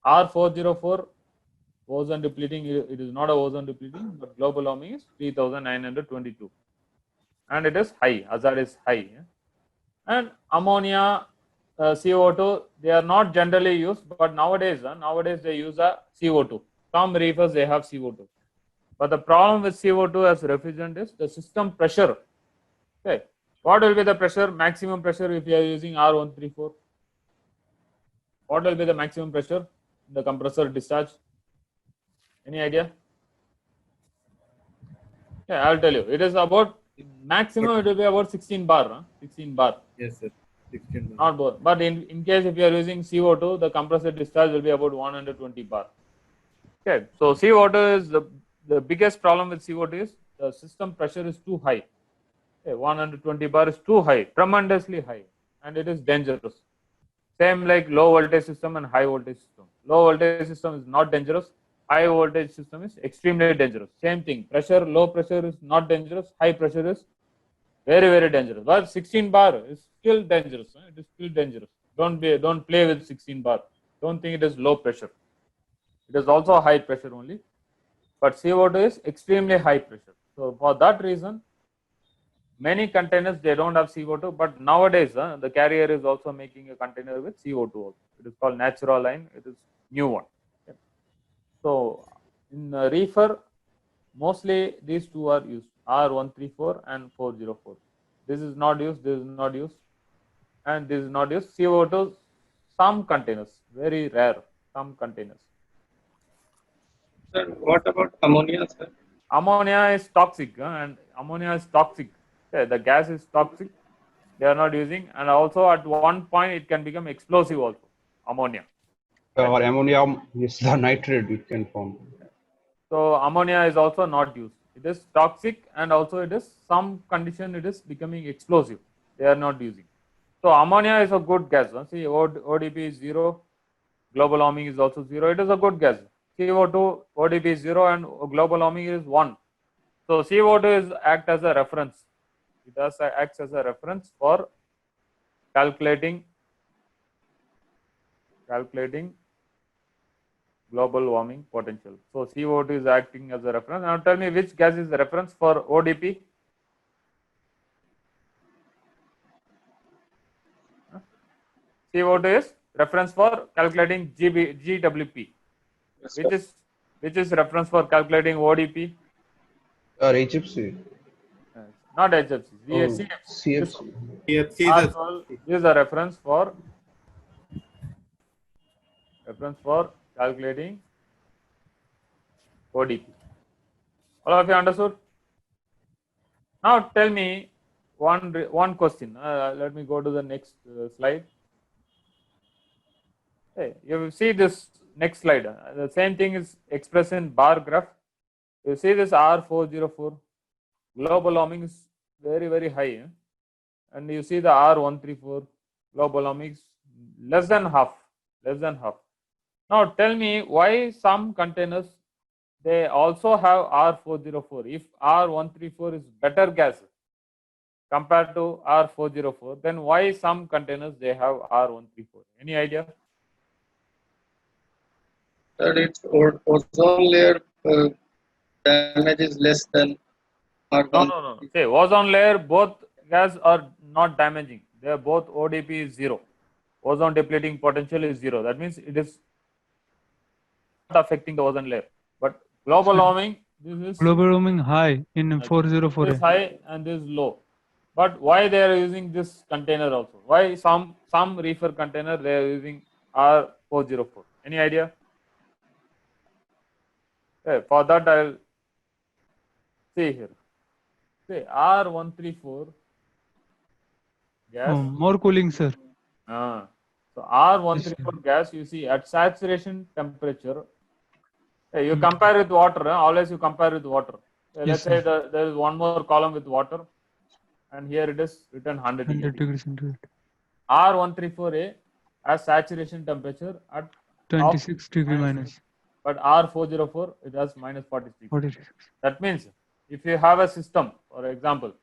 R404 ozone depleting, it is not a ozone depleting, but global warming is 3922, and it is high. Hazard is high. And ammonia, CO2, they are not generally used, but nowadays they use a CO2. Some reefers they have CO2, but the problem with CO2 as refrigerant is the system pressure. Okay, what will be the pressure, maximum pressure if you are using R134? What will be the maximum pressure in the compressor discharge? Any idea? Yeah, I'll tell you. It is about maximum. It will be about 16 bar. 16 bar. Yes, sir. 16. Not more. But in case if you are using CO2, the compressor discharge will be about 120 bar. Okay. So CO2 is the biggest problem with CO2 is the system pressure is too high. Okay, 120 bar is too high, tremendously high, and it is dangerous. Same like low voltage system and high voltage system. Low voltage system is not dangerous. High voltage system is extremely dangerous. Same thing. Pressure, low pressure is not dangerous. High pressure is very, very dangerous. But 16 bar is still dangerous. It is still dangerous. Don't play with 16 bar. Don't think it is low pressure. It is also high pressure only. But CO2 is extremely high pressure. So for that reason, many containers they don't have CO2, but nowadays the carrier is also making a container with CO2 also. It is called natural line. It is new one. Okay. So in reefer, mostly these two are used, R134 and 404. This is not used, this is not used, and this is not used. CO2, some containers, very rare, some containers. Sir, what about ammonia, sir? Ammonia is toxic, and ammonia is toxic. Okay, the gas is toxic. They are not using, and also at one point it can become explosive also. Ammonia. Or ammonia is the nitrate it can form. So ammonia is also not used. It is toxic, and also it is some condition it is becoming explosive. They are not using. So ammonia is a good gas. See, ODP is 0. Global warming is also 0. It is a good gas. CO2 ODP is 0 and global warming is 1. So CO2 is act as a reference. It does acts as a reference for calculating global warming potential. So CO2 is acting as a reference. Now tell me which gas is the reference for ODP? CO2 is reference for calculating GWP. Yes, Which is reference for calculating ODP? Or HFC. Not HFC. Oh, CFC. This CFC. CFC R12 is a reference for calculating ODP. All of you understood? Now tell me one question. Let me go to the next slide. Hey, you see this next slide. The same thing is expressed in bar graph. You see this R404. Global warming is very, very high. And you see the R134. Global warming is less than half. Now tell me why some containers they also have R404. If R134 is better gas compared to R404, then why some containers they have R134? Any idea? sir, its ozone layer damage is less than R1. No. Say ozone layer, both gas are not damaging. They are both ODP is 0. Ozone depleting potential is 0. That means it is not affecting the ozone layer. But global warming, this is Global warming high in this 404. is high and this is low. But why they are using this container also? Why some reefer container they are using R404? Any idea? Okay, for that I'll see here. See R134 gas. More cooling, sir. So R134 gas, you see at saturation temperature, you compare with water. Always you compare with water. Let's say there is one more column with water, and here it is written 100 degrees centigrade. R134A has saturation temperature at 26 degree minus. But R404 it has minus 46. 46. That means if you have a system, for example,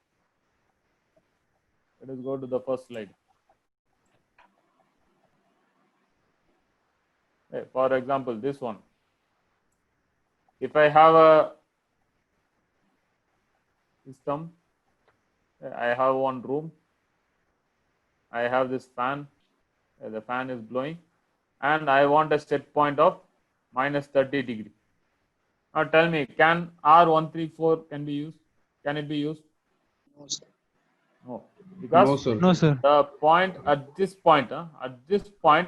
Let us go to the first slide. Okay, for example, this one. If I have a system, I have one room, I have this fan, the fan is blowing, and I want a set point of minus 30 degree. Now tell me, can R134 can be used? Can it be used? No, sir. No, No, because sir. No, sir. the point at this point, The gas will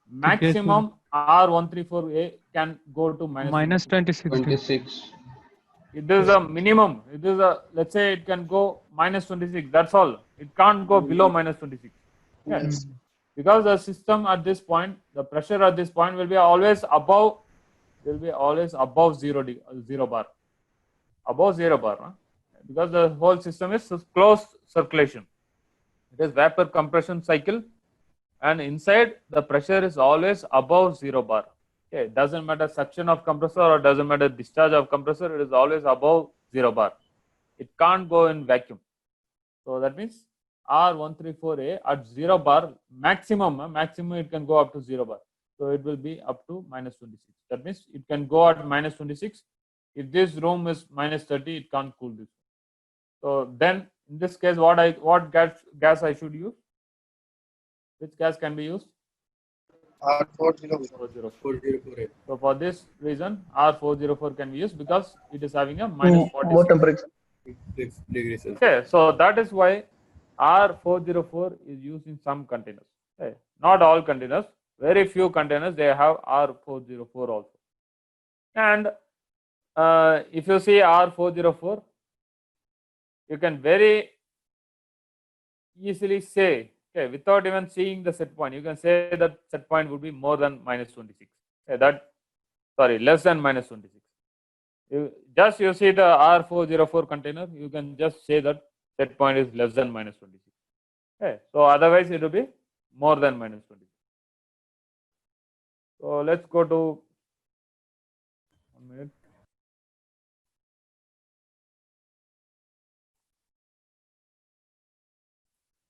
maximum R134A can go to minus minus 26. 26 degree. 26. It is a minimum. It is a, let's say it can go minus 26. That's all. It can't go below minus 26. Yeah. Yes. Because the system at this point, the pressure at this point will be always above, zero bar. Above 0 bar. Huh? Because the whole system is closed circulation. It is vapor compression cycle, and inside the pressure is always above 0 bar. Okay, it doesn't matter suction of compressor or doesn't matter discharge of compressor, it is always above 0 bar. It can't go in vacuum. So that means R134A at 0 bar maximum it can go up to 0 bar. So it will be up to minus 26. That means it can go at minus 26. If this room is minus 30, it can't cool this. So then in this case, what gas I should use? Which gas can be used? R404. 404. 404A. So for this reason, R404 can be used because it is having a minus 46. More temperature. Degrees Celsius. Okay, so that is why R404 is used in some containers. Okay. Not all containers, very few containers they have R404 also. And if you see R404, you can very easily say, okay, without even seeing the set point, you can say that set point would be more than minus 26. Okay, less than minus 26. You see the R404 container, you can just say that set point is less than minus 26. Okay, so otherwise it will be more than minus 26. So let's go to 1 minute.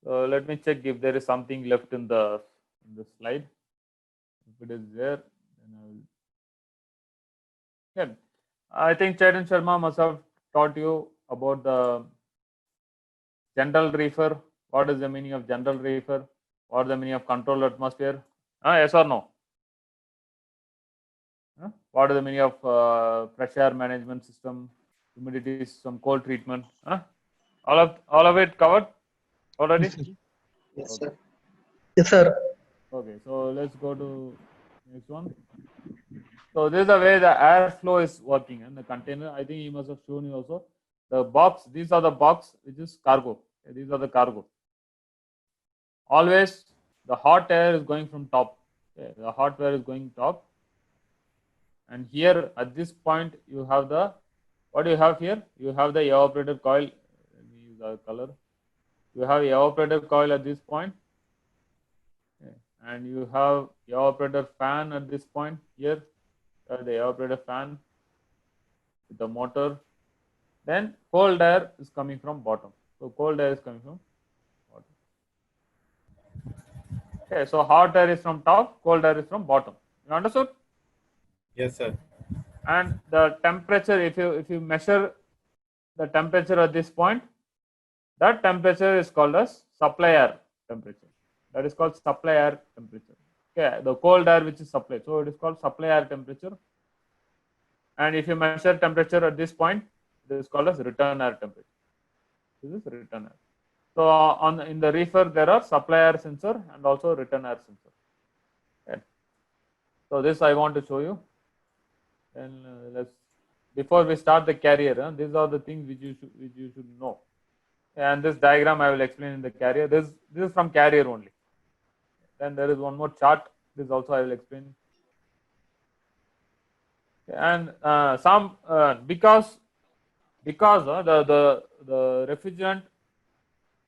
So let me check if there is something left in the slide. If it is there, then I will. Yeah, I think Chaitan Sharma must have taught you about the general reefer. What is the meaning of general reefer? What is the meaning of controlled atmosphere? Yes or no? What is the meaning of pressure management system, humidity system, cold treatment? All of it covered already? Yes, sir. Yes, sir. Yes, sir. Okay, so let's go to next one. So this is the way the airflow is working in the container. I think he must have shown you also. The box, these are the box which is cargo. Okay, these are the cargo. Always the hot air is going from top. Okay, the hot air is going top. And here at this point you have the, what do you have here? You have the evaporator coil. Let me use our color. You have evaporator coil at this point. Okay. And you have evaporator fan at this point here. The evaporator fan with the motor. Then cold air is coming from bottom. So cold air is coming from bottom. Okay, so hot air is from top, cold air is from bottom. You understood? Yes, sir. And the temperature, if you measure the temperature at this point, that temperature is called as supply air temperature. That is called supply air temperature. Okay, the cold air which is supplied. So it is called supply air temperature. And if you measure temperature at this point, this is called as return air temperature. This is return air. So in the reefer there are supply air sensor and also return air sensor. Okay. So this I want to show you. And before we start the carrier, these are the things which you should know. And this diagram I will explain in the carrier. This is from carrier only. Then there is one more chart. This also I will explain. And because the refrigerant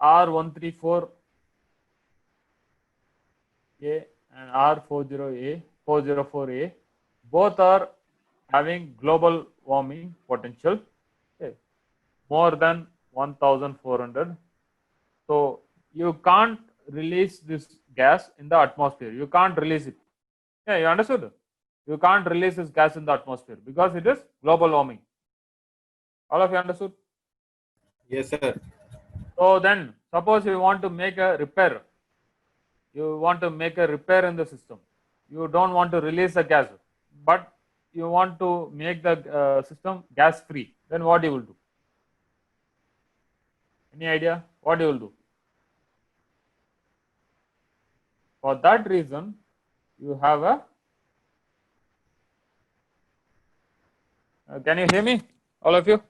R134A and R404A both are having global warming potential, okay, more than 1400. So So you can't release this gas in the atmosphere. You can't release it. Yeah, you understood? You can't release this gas in the atmosphere because it is global warming. All of you understood? Yes, sir. So then, suppose you want to make a repair. You want to make a repair in the system. You don't want to release the gas, but you want to make the system gas free. Then what you will do? Any idea what you will do? For that reason, you have a. Can you hear me, all of you?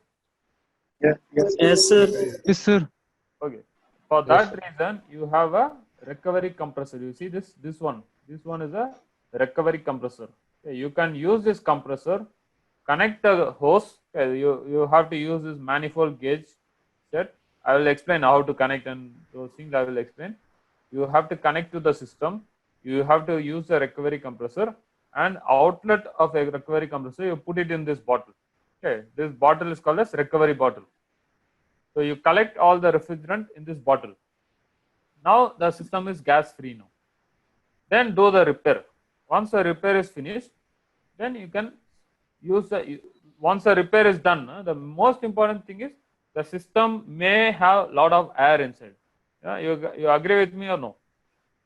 Yeah, yes. Yes, sir. Yes, sir. Okay. For Yes, that sir. reason, you have a recovery compressor. You see this? This one. This one is a recovery compressor. Okay, you can use this compressor, connect the hose. Okay, you have to use this manifold gauge set. I will explain how to connect and those things I will explain. You have to connect to the system. You have to use the recovery compressor and outlet of a recovery compressor. You put it in this bottle. Okay, this bottle is called as recovery bottle. So you collect all the refrigerant in this bottle. Now the system is gas free now. Then do the repair. Once the repair is finished, then you can use the. Once the repair is done, the most important thing is the system may have a lot of air inside. Yeah, you agree with me or no?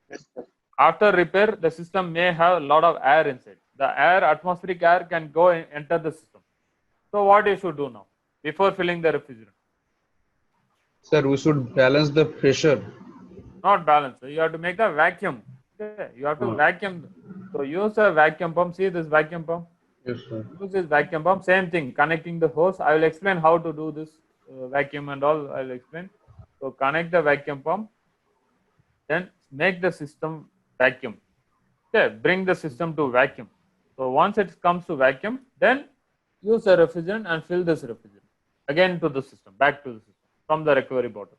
Yes, sir. After repair, the system may have a lot of air inside. The air, atmospheric air, can go and enter the system. So what you should do now before filling the refrigerant? Sir, we should balance the pressure. Not balance. You have to make the vacuum. Okay. You have to Oh. vacuum. So use a vacuum pump. See this vacuum pump. Yes, sir. Use this vacuum pump. Same thing. Connecting the hose. I will explain how to do this vacuum and all. I will explain. So connect the vacuum pump. Then make the system vacuum. Okay. Bring the system to vacuum. So once it comes to vacuum, then use a refrigerant and fill this refrigerant again to the system, back to the system from the recovery bottle.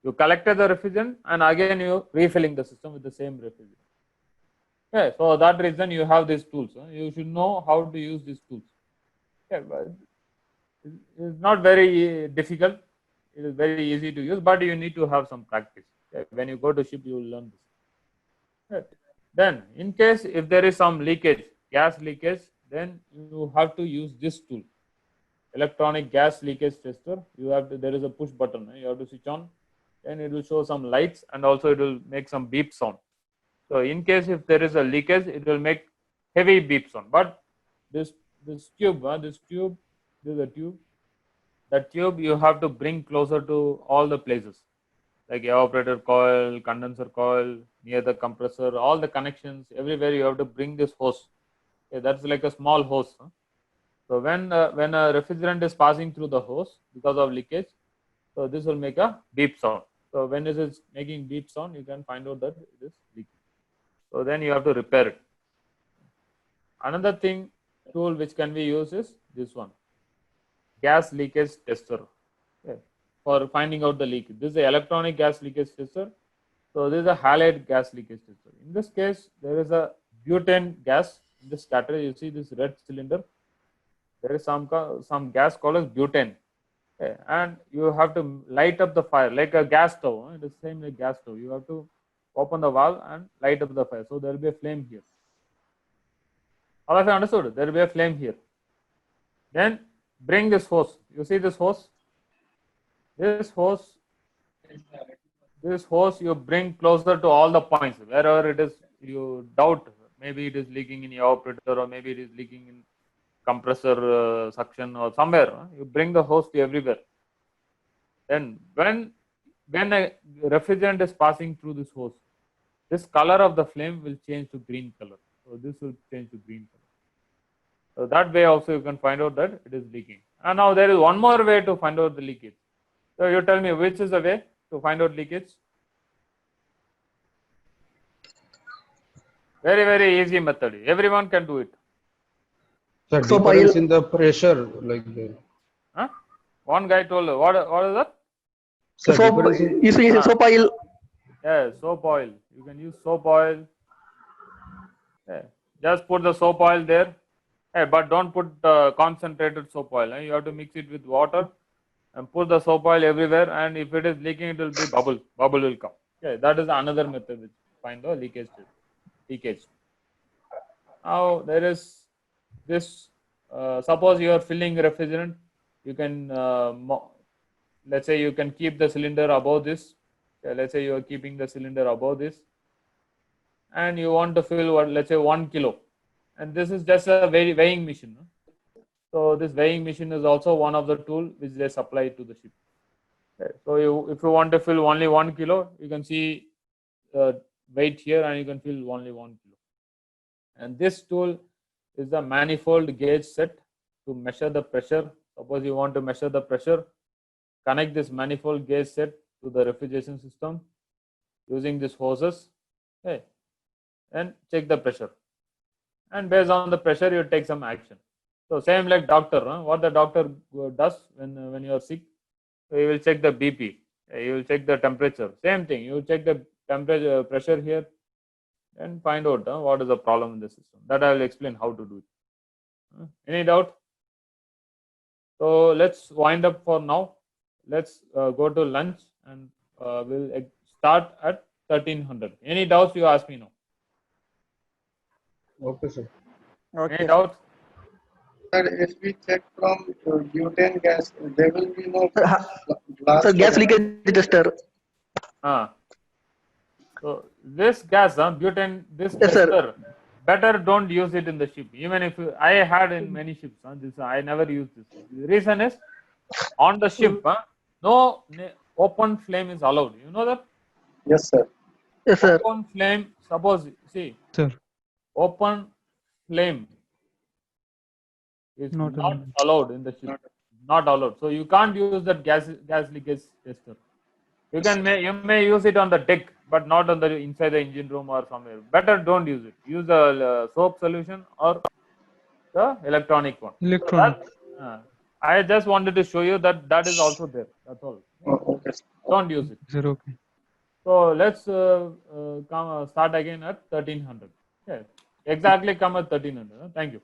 You collected the refrigerant and again you refilling the system with the same refrigerant. Okay, so that reason you have these tools. You should know how to use these tools. Okay, but it's not very difficult. It is very easy to use, but you need to have some practice. Okay, when you go to ship, you will learn this. Okay. Then, in case if there is some leakage, gas leakage, then you have to use this tool, electronic gas leakage tester. You have to, there is a push button. You have to switch on. Then it will show some lights and also it will make some beep sound. So in case if there is a leakage, it will make heavy beep sound. But this tube, this is a tube. That tube you have to bring closer to all the places, like evaporator coil, condenser coil, near the compressor, all the connections, everywhere you have to bring this hose. Okay, that's like a small hose. So when a refrigerant is passing through the hose because of leakage, so this will make a beep sound. So when it is making beep sound, you can find out that it is leaking. So then you have to repair it. Another thing, tool which can be used is this one, gas leakage tester. Okay, for finding out the leak. This is an electronic gas leakage tester. So this is a halide gas leakage tester. In this case, there is a butane gas in this category. You see this red cylinder. There is some gas called as butane. Okay, and you have to light up the fire like a gas stove. It is same like gas stove. You have to open the valve and light up the fire. So there will be a flame here. All of you understood? There will be a flame here. Then bring this hose. You see this hose? This hose you bring closer to all the points. Wherever it is, you doubt maybe it is leaking in evaporator or maybe it is leaking in compressor suction or somewhere. You bring the hose to everywhere. Then when a refrigerant is passing through this hose, this color of the flame will change to green color. So this will change to green color. So that way also you can find out that it is leaking. And now there is one more way to find out the leakage. So you tell me which is the way to find out leakage? Very, very easy method. Everyone can do it. Sir, Soap difference oil. in the pressure, like Huh? One guy told what is that? sir, Soap, difference in using soap oil. Yeah, soap oil. You can use soap oil. Yeah. Just put the soap oil there. Hey, but don't put concentrated soap oil. You have to mix it with water and put the soap oil everywhere, and if it is leaking, it will be bubble will come. Okay, that is another method which find the leakage. Now there is this. Suppose you are filling refrigerant, you can let's say you can keep the cylinder above this. Okay, let's say you are keeping the cylinder above this, and you want to fill what, let's say 1 kilo, and this is just a weighing machine. No? So this weighing machine is also one of the tool which they supply to the ship. Okay. So if you want to fill only 1 kilo, you can see the weight here, and you can fill only 1 kilo. And this tool is the manifold gauge set to measure the pressure. Suppose you want to measure the pressure, connect this manifold gauge set to the refrigeration system using these hoses. Okay, and check the pressure. And based on the pressure, you take some action. So same like doctor, what the doctor does when you are sick, so you will check the BP, you will check the temperature. Same thing, you will check the temperature, pressure here, and find out what is the problem in the system. That I will explain how to do it. Any doubt? So let's wind up for now. Let's go to lunch, and we'll start at 1300. Any doubts, you ask me now. Okay, sir. Any doubts? Sir, if we check from butane gas, there will be no Sir, glass. Sir, gas leakage tester. So this gas, butane, this Yes, sir. tester, better don't use it in the ship. Even if I had in many ships, this I never use this. The reason is on the ship, no open flame is allowed. You know that? Yes, sir. Yes, sir. Open flame. Suppose see, Sir, open flame is Not not allowed. allowed in the ship. Not allowed. So you can't use that gas leakage tester. You may use it on the deck, but not on the inside the engine room or somewhere. Better don't use it. Use the soap solution or the electronic one. So electronic. I just wanted to show you that is also there. That's all. Okay, sir. Don't use it. Sir, okay. So let's start again at 1300. Okay. Exactly come at 1300. Thank you.